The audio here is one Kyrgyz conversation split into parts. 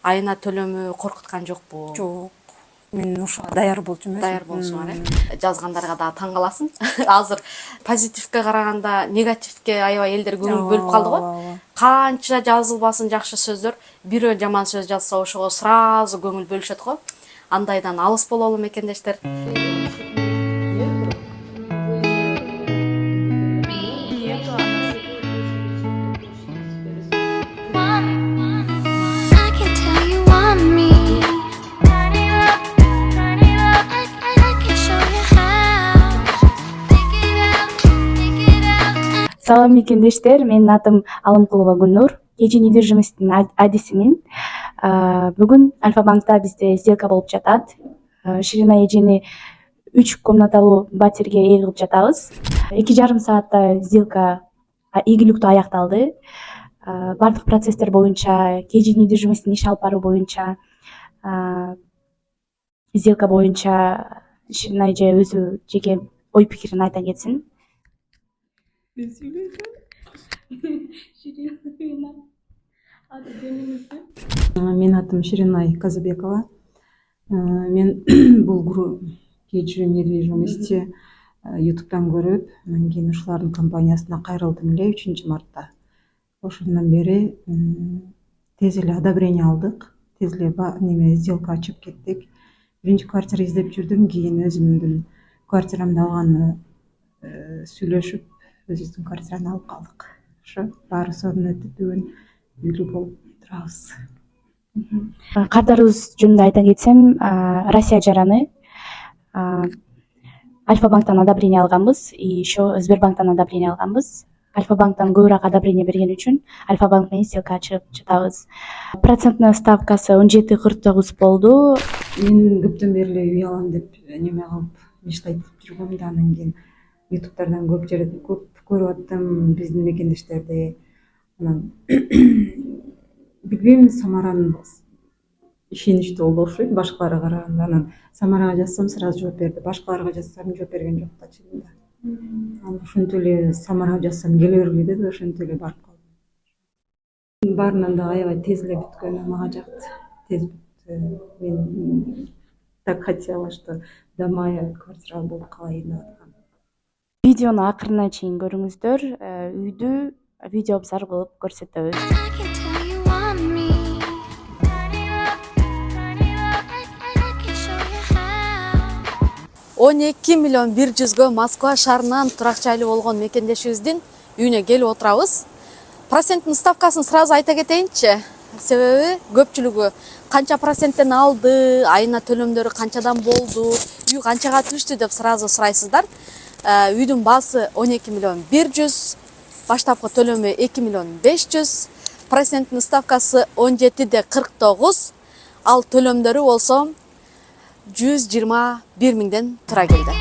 айына төлөмү коркуткан жокпу? Жок. Мен ошого даяр болчу эмесмин. Даяр болсуңар, жазгандарга дагы таң каласың. Азыр позитивке караганда негативке аябай элдер көңүл бөлүп калды го. Канча жазылбасын жакшы сөздөр, бирөө жаман сөз жазса ошого сразу көңүл бөлүшөт го. Андайдан алыс бололу мекендештер. Салам мекендештер, менин атым Алымкулова Гүлнур, кечи недвижимосттин адисимин. Бүгүн Альфа-банкта бизде сделка болуп жатат. Ширина эжени 3 комнаталуу батирге ээ кылып жатабыз. 2,5 саатта сделка ийгиликтүү аякталды. Бардык процесстер боюнча, кечи недвижимосттин иш алып баруу боюнча, сделка боюнча Ширина эже өзү жеке ой пикирин айта кетсин. Менин атым Ширинай Казыбекова. Мен бул кечи недвижимости YouTube'дан көрүп, анан кийин ушулардын компаниясына кайрылдым эле 3-мартта. Ошондон бери тез эле одобрение алдык, тез эле неме сделка ачып кеттик. Биринчи квартира издеп жүрдүм, кийин өзүмдүн квартирамды алганы сүйлөшүп, өзүбүздүн квартираны алып калдык. Ошо баары сонун өтүп, бүгүн үйлүү болуп турабыз. Картарыбыз жөнүндө айта кетсем, Россия жараны Альфа-банктан одобрение алганбыз, и еще Сбербанктан одобрение алганбыз. Альфа-банктан көбүрөөк одобрение берген үчүн Альфа-банк менен сделка ачып жатабыз. Процентный ставкасы 17,49 болду. Мен көптөн бери эле үй алам деп неме кылып, мечтайтып жүргөм да, анан кийин YouTube'дардан көп жерде көрүп аттым биздин мекендештерди. Анан билбейм, Самараны ишеничтүү болду окшойт башкаларга караганда. Анан Самарага жазсам сразу жооп берди, башкаларга жазсам жооп берген жок да чынында. Анан ошентип эле Самарага жазсам келе бергиле деди, ошентип эле барып калдым. Баарынан да аябай тез эле бүткөнү мага жакты. Тез бүттү. Мен так хотела, что до мая квартира болуп калайын деп аткам. Видеону акырына чейин көрүңүздөр, үйдү видео обзор кылып көрсөтөбүз. 12,100,000 Москва шаарынан турак жайлуу болгон мекендешибиздин үйүнө келип отурабыз. Проценттин ставкасын сразу айта кетейинчи. Себеби көпчүлүгү канча проценттен алды, айына төлөмдөрү канчадан болду, үй канчага түштү деп сразу сурайсыздар. Үйдүн баасы 12,100,000, баштапкы төлөмү 2,500,000, проценттин ставкасы 17,49, ал төлөмдөрү болсо 121,000ден тура келди.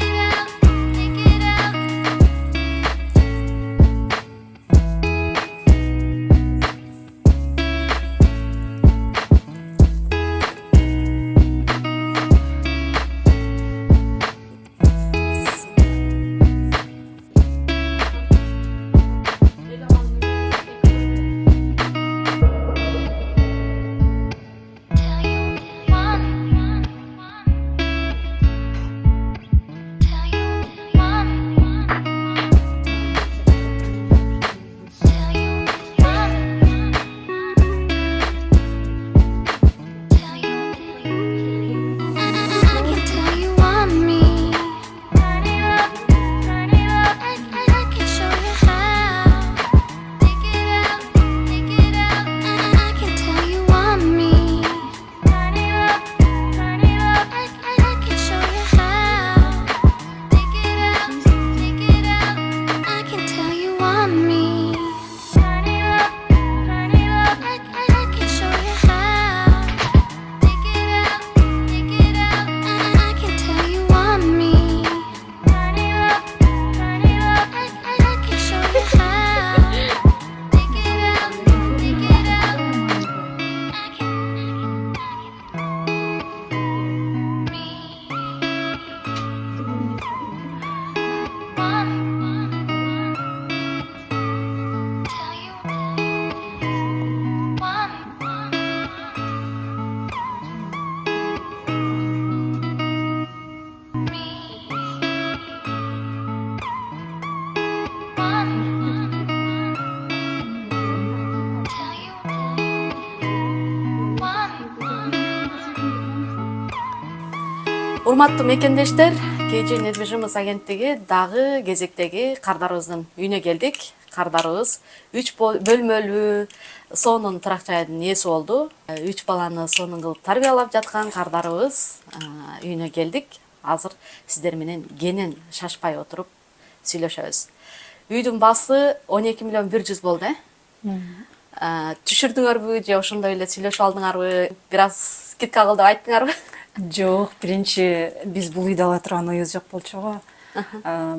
Урматтуу мекендештер, KG недвижимость агенттиги дагы кезектеги кардарыбыздын үйүнө келдик. Кардарыбыз 3 бөлмөлүү сонун турак жайдын ээси болду. 3 баланы сонун кылып тарбиялап жаткан кардарыбыз үйүнө келдик. Азыр сиздер менен кенен шашпай отуруп сүйлөшөбүз. Үйдүн баасы 12 миллион 100 болду, түшүрдүңөрбү же ошондой эле сүйлөшүп алдыңарбы? Бир аз скидка кыл деп айттыңарбы? Жок, биринчи биз бул үйдү ала турган оюбуз жок болчу.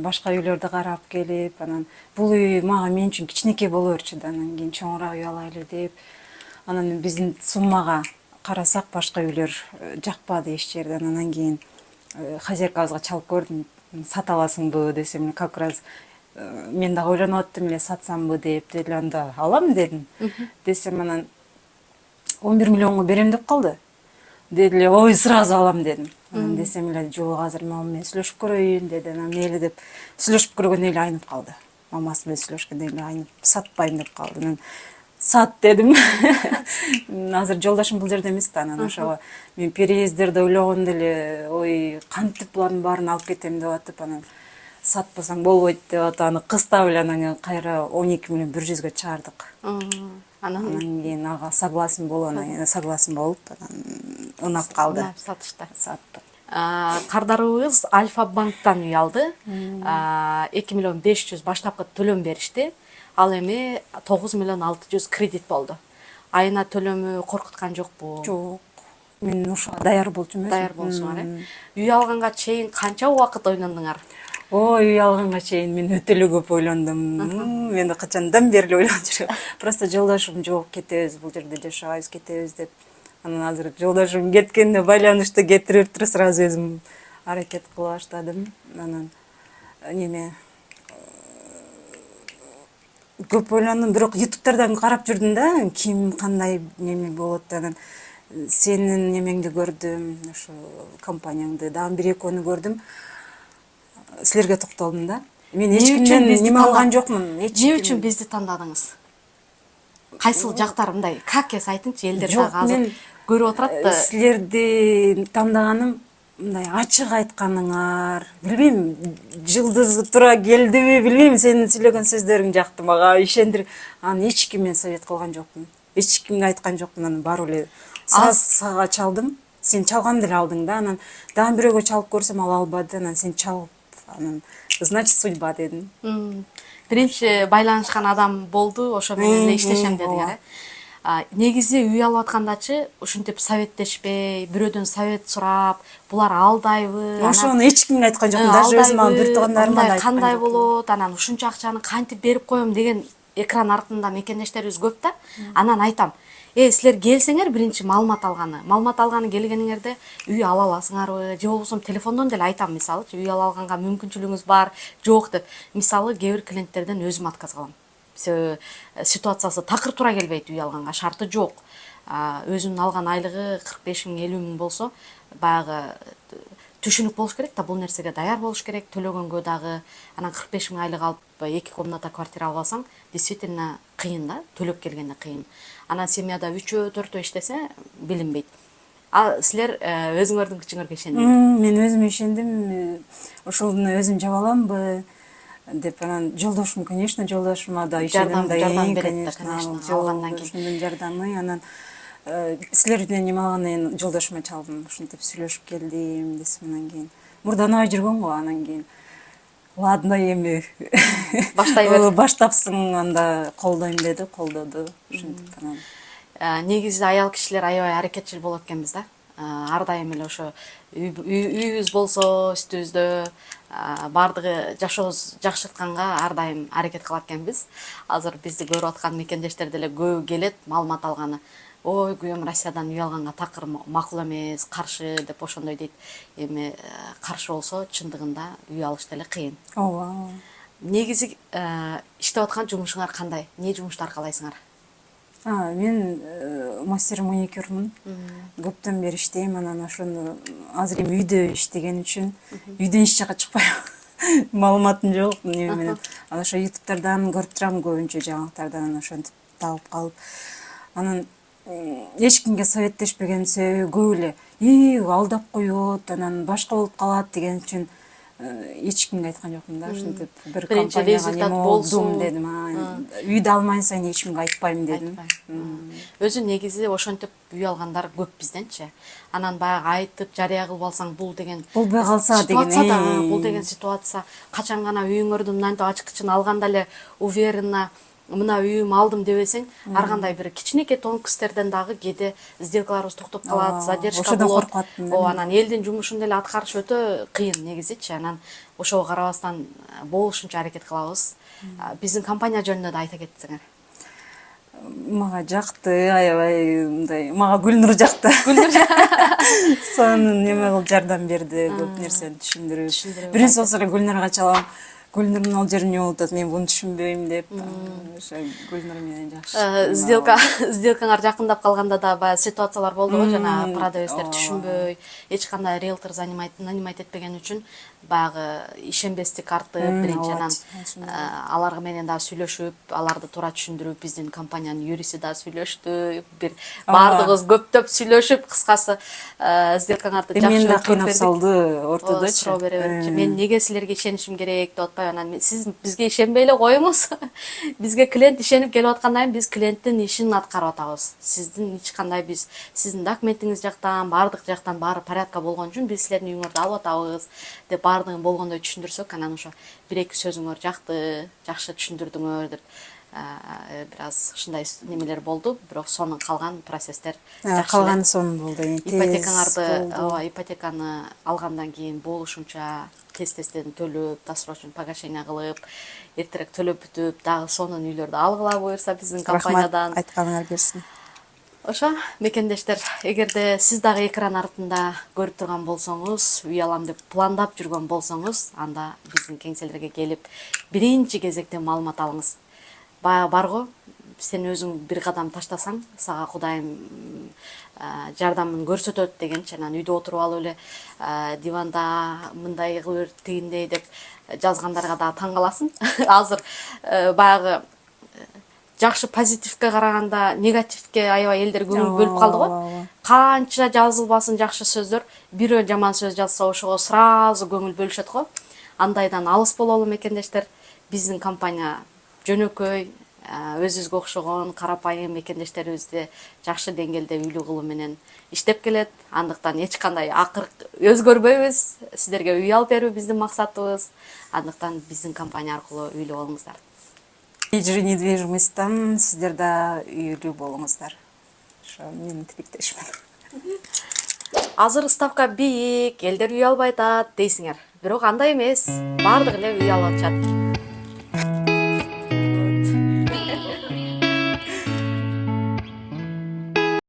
Башка үйлөрдү карап келип, анан бул үй мен үчүн кичинекей боло берчү да, анан кийин чоңураак үй алайлы деп. Анан биздин суммага карасак башка үйлөр жакпады эч жерден. Анан кийин хозяйкабызга чалып көрдүм, сата аласыңбы десем, как раз мен дагы ойлонуп аттым эле, сатсамбы деп, деле анда алам дедим. Десем анан 11 миллионго берем деп калды. Деди, ой, сразу алам дедим. Анан десем эле, жок, азыр мама менен сүйлөшүп көрөйүн деди. Анан мейли деп сүйлөшүп көргөндөн эле айнып калды. Мамасы менен сүйлөшкөндөн эле айнып, сатпайм деп калды. Анан сат дедим. Азыр жолдошум бул жерде эмес да, анан ошого мен переездерди ойлогондо эле, ой, кантип булардын баарын алып кетем деп атып, анан сатпасаң болбойт деп атып, аны кыстап эле анан кайра 12 миллион 100-гө чыгардык. Анан кийин ага согласен болуп, анан ынап калды. Сатышта. Саттык. Кардарыбыз Альфа банктан үй алды. 2 миллион 500 баштапкы төлөм беришти. Ал эми 9 миллион 600 кредит болду. Айына төлөмү коркуткан жокпу? Жок. Мен ошого даяр болчумун. Даяр болсуңар, Үй алганга чейин канча убакыт ойлондуңар? Ой, үй алганга чейин мен өтө эле көп ойлондум. Мен качандан бери эле ойлонуп жүрөм. Просто жолдошум жок, кетебиз, бул жерде жашабайбыз, кетебиз деп. Анан азыр жолдошум кеткенде байланышты кетирип туруп, сразу өзүм аракет кыла баштадым. Анан көп ойлондум, бирок ютубтардан карап жүрдүм да, ким кандай неме болот. Анан сенин немеңди көрдүм, ошо компанияңды, дагы бир экөөнү көрдүм. Силерге токтолдум да. Мен эч кимден неме алган жокмун. Эмне үчүн бизди тандадыңыз? Кайсыл жактары мындай? Как эс айтыңчы, элдер дагы азыр көрүп отурат да. Силерди тандаганым мындай ачык айтканыңар, билбейм, жылдызы тура келдиби, билбейм, сенин сүйлөгөн сөздөрүң жакты мага, ишендир. Аны эч кимге совет кылган жокмун. Эч кимге айткан жокмун, анан барып эле сага чалдым. Сен чалган деле алдың да, анан дагы бирөөгө чалып көрсөм ал албады, анан сен чалып, анан значит судьба дедим. Биринчи байланышкан адам болду, ошо менен эле иштешем дедиңер. Негизи үй алып аткандачы ушинтип советтешпей, бирөөдөн совет сурап, булар алдайбы? Ошону эч кимге айткан жокмун, даже өзүм бир туугандарыма да айткан жокмун. Кандай болот? Анан ушунча акчаны кантип берип коем деген экран артында мекендештерибиз көп да. Анан айтам, силер келсеңер биринчи маалымат алганы келгениңерде үй ала аласыңарбы, же болбосо телефондон деле айтам, мисалы, үй ала алганга мүмкүнчүлүгүңүз бар, жок деп. Мисалы, кээ бир клиенттерден өзүм отказ кылам. Ситуациясы такыр тура келбейт, үй алганга шарты жок. Өзүнүн алган айлыгы 45 миң 50 миң болсо, баягы түшүнүк болуш керек да, бул нерсеге даяр болуш керек, төлөгөнгө дагы. Анан 45 миң айлык алып 2 комната квартира албасаң, действительно кыйын да, төлөп келгенде кыйын. Анан семьяда 3-4 иштесе билинбейт. Силер өзүңөрдүн күчүңөргө ишендиңер? Мен өзүм ишендим, ошону өзүм жаба аламбы деп. Анан жолдошум, конечно, жолдошума да ишендим да, конечно, алгандан кийин жардамы. Анан силерден неме алгандан кийин жолдошума чалдым, ушинтип сүйлөшүп келдим десем, анан кийин мурданабай жүргөн го, анан кийин ладно, эми баштай бер. Баштапсың, анда колдойм деди, колдоду. Ушинтип анан негизи аял кишилер аябай аракетчил болот экенбиз да. Ар дайым эле ошо үйүбүз болсо үстүбүздө бардыгы жашообуз жакшыртканга ар дайым аракет кылат экенбиз. Азыр бизди көрүп аткан мекендештер деле көбү келет, маалымат алганы. Ой, күйөөм Россиядан үй алганга такыр макул эмес, каршы деп ошондой дейт. Эми каршы болсо, чындыгында үй алыш деле кыйын. ооба. Негизи иштеп аткан жумушуңар кандай? Эмне жумушту аркалайсыңар? Мен мастер маникюрмун. Көптөн бери иштейм, анан ошону азыр эми үйдө иштеген үчүн үйдөн эч жака чыкпайм. Маалыматым жок неме менен. Анан ошо ютубтардан көрүп турам көбүнчө жаңылыктардан, ошентип таап калып. Анан эч кимге советтешпеген себеби көп эле алдап коет, анан башка болуп калат деген үчүн эч кимге айткан жокмун да. Ушинтип бир Биринчи компанияга результат неме болсун. болдум дедим. Үйдө алмайын сайын эч кимге айтпайм дедим. Өзү негизи ошентип үй алгандар көп бизденчи. Анан баягы айтып жарыя кылып алсаң бул деген Болбой калса деген, ситуация да, бул деген ситуация качан гана үйүңөрдү мынтип ачкычын алганда эле уверенно мына үйүм алдым дебесең, ар кандай бир кичинекей тонкосттерден дагы кээде сделкаларыбыз токтоп калат, задержка ошодон болот. коркуп аттым. Анан элдин жумушун деле аткарыш өтө кыйын негизичи. Анан ошого карабастан болушунча аракет кылабыз. Биздин компания жөнүндө да айта кетсеңер. Мага жакты, аябай мындай, мага Гүлнур жакты. Сонун неме кылып жардам берди, көп нерсени түшүндүрүп. Биринчи болсо эле Гүлнурга чалам. Гүлнурдун ал жери эмне болуп атат, мен буну түшүнбөйм деп. Ошо Гүлнур менен жакшы. Сделкаңар жакындап калганда да баягы ситуациялар болду го, жана продавецтер түшүнбөй, эч кандай риэлтор нанимать этпеген үчүн баягы ишенбестик артып, биринчи анан алар менен да сүйлөшүп, аларды туура түшүндүрүп, биздин компаниянын юристи да сүйлөштү, бир баардыгыбыз көптөп сүйлөшүп, кыскасы сделкаңарды жакшы Мен да өткөрүп кыйнап бердик. салды ортодочу. Суроо бере берчи. Мен неге силерге ишенишим керек деп атпайбы, анан сиз бизге ишенбей эле коюңуз. Бизге клиент ишенип келип аткандан кийин биз клиенттин ишин аткарып атабыз. Сиздин эч кандай биз сиздин документиңиз жактан, баардык жактан баары порядка болгон үчүн биз силердин үйүңөрдү алып атабыз деп баардыгын болгондой түшүндүрсөк, анан ошо бир-эки сөзүңөр жакты, жакшы түшүндүрдүңөр деп бир аз ушундай немелер болду, бирок сонун калган процесстер жакшы. Калганы сонун болду. Ипотекаңарды, ипотеканы алгандан кийин болушунча тез-тезден төлөп, досрочный погашение кылып, эртерээк төлөп бүтүп, дагы сонун үйлөрдү алгыла буюрса биздин компаниядан. Айтканыңар келсин. Ошо, мекендештер, эгерде сиз дагы экран артында көрүп турган болсоңуз, үй алам деп пландап жүргөн болсоңуз, анда биздин кеңселерге келип, биринчи кезекте маалымат алыңыз. Баягы барго, сен өзүң бир кадам таштасаң, сага Кудайым жардамын көрсөтөт дегенчи. Анан үйдө отуруп алып эле диванда мындай кылып тигиндей деп жазгандарга да таң каласың. Азыр баягы жакшы позитивке караганда негативке аябай элдер көңүл бөлүп калды го. Канча жазылбасын жакшы сөздөр, бирөө жаман сөз жазса ошого сразу көңүл бөлүшөт го. Андайдан алыс бололу мекендештер. Биздин компания жөнөкөй, өзүбүзгө окшогон карапайым мекендештерибизди жакшы деңгээлде үйлүү кылуу менен иштеп келет. Андыктан эч кандай акырк өзгөрбөйбүз. Сиздерге үй алып берүү биздин максатыбыз. Андыктан биздин компания аркылуу үйлүү болуңуздар. Недвижимосттан сиздер да үйлүү болуңуздар. Ошо менин тилектешимин. Азыр ставка бийик, элдер үй албай атат дейсиңер. Бирок андай эмес. Баардыгы эле үй алып атышат.